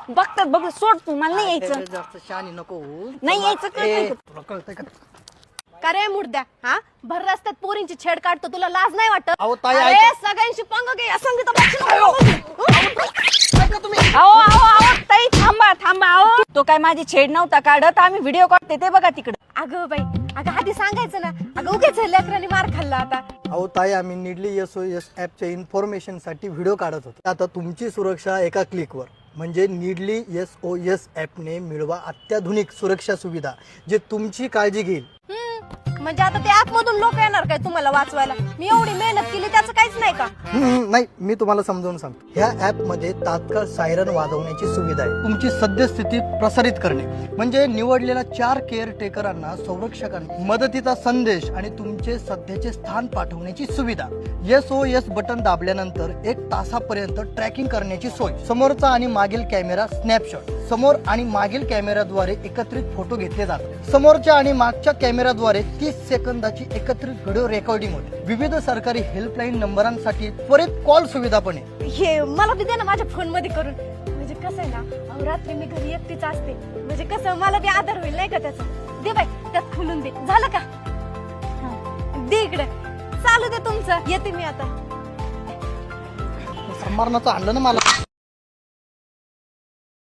बघतात बघ, सोड तू, मला नाही यायचं. जास्त शानी नको होऊ. नाही यायचं, कळतंय का? तुला कळतंय का? का रे मुर्द्या, हा भर रस्त्यात पोरींची छेड काढतो, तुला लाज नाही वाटत? अहो ताई, अरे ऐका. सगळ्यांशी पंग घे, संगीता ताई थांबा थांबा. अहो तो काय माझी छेड नव्हता काढत, आम्ही व्हिडिओ काढते ते बघा तिकडे. अगं बाई, अगं आधी सांगायचं ना. अगं उगेच लेकरांनी मार खाल्ला आता. अहो ताई, आम्ही निडली SOS ॲपच्या इन्फॉर्मेशन साठी व्हिडिओ काढत होतो. आता तुमची सुरक्षा एका क्लिकवर, म्हणजे निडली SOS ॲपने मिळवा अत्याधुनिक सुरक्षा सुविधा जे तुमची काळजी घेईल. म्हणजे आता ते आतमधून लोक येणार काय तुम्हाला वाचवायला? मी एवढी मेहनत केली त्याचं काहीच नाही का? नाही, मी तुम्हाला समजावून सांगतो. ह्या ऍप मध्ये तात्काळ सायरन वाजवण्याची सुविधा आहे. तुमची सद्यस्थिती प्रसारित करणे, म्हणजे निवडलेल्या 4 केअरटेकरांना, संरक्षकांना मदतीचा संदेश आणि तुमचे सध्याचे स्थान पाठवण्याची सुविधा. SOS बटन दाबल्यानंतर 1 तासापर्यंत ट्रॅकिंग करण्याची सोय. समोरचा आणि मागील कॅमेरा स्नॅपशॉट, समोर आणि मागील कॅमेराद्वारे एकत्रित फोटो घेतले जातात. समोरच्या आणि मागच्या कॅमेराद्वारे 30 सेकंदाची एकत्रित व्हिडिओ रेकॉर्डिंग होते. विविध सरकारी हेल्पलाईन नंबरांसाठी त्वरित कॉल सुविधा पण आहे. हे मला बी दे ना माझ्या फोन मध्ये करून. म्हणजे कसं आहे ना, अहो रात्री मी घरी एकटीच असते, म्हणजे कसं मला बी आधार होईल नाही का त्याचा. दे बाई, त्यात खोलून दे. झालं का? दे इकडे. चालू दे तुमचं, येते मी आता. मरणाचं आणलं ना मला.